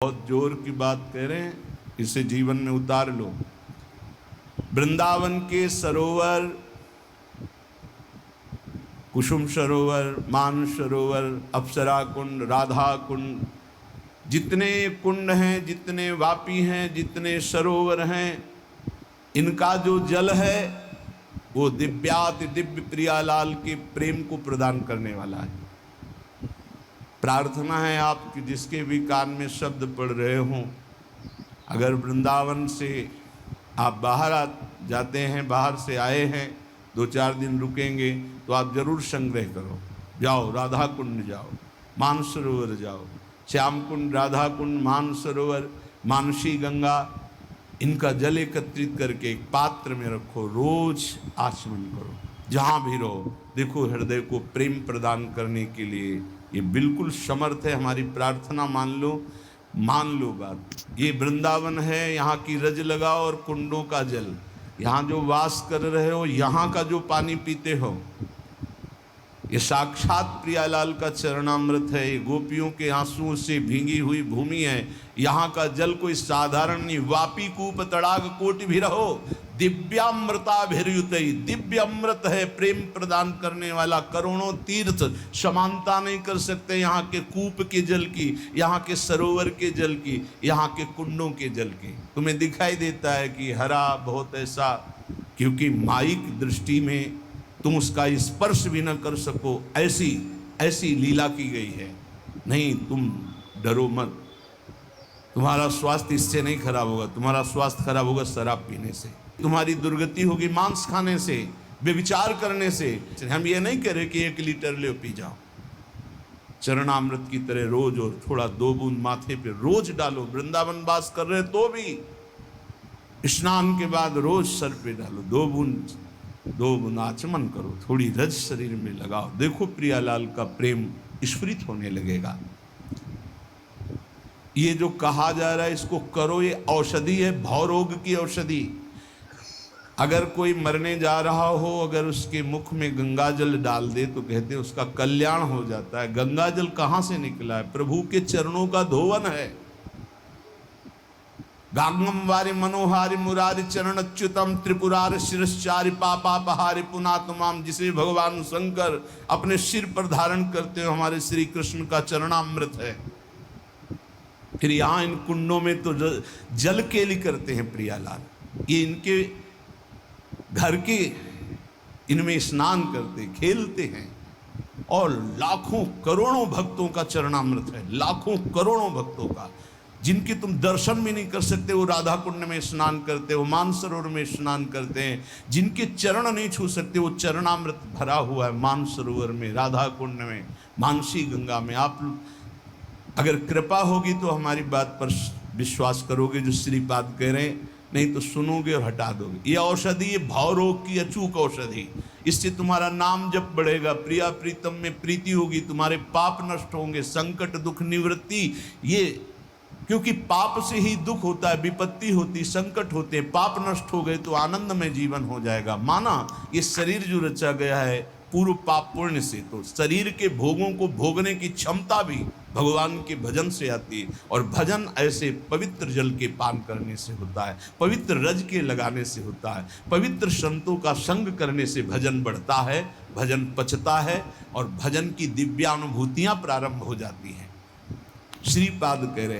बहुत जोर की बात कह रहे हैं, इसे जीवन में उतार लो। वृंदावन के सरोवर, कुसुम सरोवर, मानस सरोवर, अप्सरा कुंड, राधा कुंड, जितने कुंड हैं, जितने वापी हैं, जितने सरोवर हैं, इनका जो जल है वो दिव्याति दिव्य प्रियालाल के प्रेम को प्रदान करने वाला है। प्रार्थना है आपकी, जिसके भी कान में शब्द पड़ रहे हों, अगर वृंदावन से आप बाहर जाते हैं, बाहर से आए हैं, 2-4 दिन रुकेंगे, तो आप जरूर संग्रह करो। जाओ राधा कुंड जाओ, मानस सरोवर जाओ, श्याम कुंड, राधा कुंड, मानस सरोवर, मानसी गंगा, इनका जल एकत्रित करके एक पात्र में रखो, रोज आचमन करो। जहाँ भी रहो, देखो हृदय को प्रेम प्रदान करने के लिए ये बिल्कुल समर्थ है। हमारी प्रार्थना मान लो बात। ये वृंदावन है, यहाँ की रज लगाओ और कुंडों का जल, यहाँ जो वास कर रहे हो, यहाँ का जो पानी पीते हो, ये साक्षात प्रियालाल का चरणामृत है। ये गोपियों के आंसुओं से भींगी हुई भूमि है। यहाँ का जल कोई साधारण नहीं, वापी कूप तड़ाग कोटि भी रहो, दिव्यामृताभिर्युतई, दिव्य अमृत है, प्रेम प्रदान करने वाला। करोड़ों तीर्थ समानता नहीं कर सकते यहाँ के कूप के जल की, यहाँ के सरोवर के जल की, यहाँ के कुंडों के जल की। तुम्हें दिखाई देता है कि हरा बहुत ऐसा, क्योंकि माइक दृष्टि में तुम उसका स्पर्श भी न कर सको, ऐसी लीला की गई है। नहीं, तुम डरो मत, तुम्हारा स्वास्थ्य इससे नहीं खराब होगा। तुम्हारा स्वास्थ्य खराब होगा शराब पीने से, तुम्हारी दुर्गति होगी मांस खाने से, व्यभिचार करने से। हम ये नहीं कह रहे कि 1 लीटर ले पी जाओ, चरणामृत की तरह रोज, और थोड़ा 2 बूंद माथे पे रोज डालो। वृंदावन वास कर रहे तो भी स्नान के बाद रोज सर पे डालो, 2 बूंद आचमन करो, थोड़ी रज शरीर में लगाओ। देखो प्रियालाल का प्रेम स्फुरित होने लगेगा। ये जो कहा जा रहा है इसको करो, ये औषधि है, भवरोग की औषधि। अगर कोई मरने जा रहा हो, अगर उसके मुख में गंगा जल डाल दे तो कहते हैं उसका कल्याण हो जाता है। गंगा जल कहाँ से निकला है? प्रभु के चरणों का धोवन है। गांगम वारि मनोहारि मुरारि चरण अच्युतम त्रिपुरारि शिरश्चारि पापापहारि पुनातमाम, जिसे भगवान शंकर अपने सिर पर धारण करते हो, हमारे श्री कृष्ण का चरणामृत है। फिर यहाँ इन कुंडों में तो जल केली करते हैं प्रियालाल, ये इनके घर के, इनमें स्नान करते खेलते हैं। और लाखों करोड़ों भक्तों का चरणामृत है, लाखों करोड़ों भक्तों का, जिनके तुम दर्शन भी नहीं कर सकते, वो राधा कुंड में स्नान करते, वो मानसरोवर में स्नान करते हैं। जिनके चरण नहीं छू सकते, वो चरणामृत भरा हुआ है मानसरोवर में, राधा कुंड में, मानसी गंगा में। आप अगर कृपा होगी तो हमारी बात पर विश्वास करोगे जो श्रीपाद कह रहे हैं, नहीं तो सुनोगे और हटा दोगे। ये औषधि, ये भाव रोग की अचूक औषधि, इससे तुम्हारा नाम जप बढ़ेगा, प्रिया प्रीतम में प्रीति होगी, तुम्हारे पाप नष्ट होंगे, संकट दुख निवृत्ति। ये क्योंकि पाप से ही दुख होता है, विपत्ति होती, संकट होते हैं। पाप नष्ट हो गए तो आनंद में जीवन हो जाएगा। माना ये शरीर जो रचा गया है पूर्व पाप पुण्य से, तो शरीर के भोगों को भोगने की क्षमता भी भगवान के भजन से आती है। और भजन ऐसे पवित्र जल के पान करने से होता है, पवित्र रज के लगाने से होता है, पवित्र संतों का संग करने से भजन बढ़ता है, भजन पचता है, और भजन की दिव्यानुभूतियाँ प्रारंभ हो जाती हैं। श्रीपाद कह रहे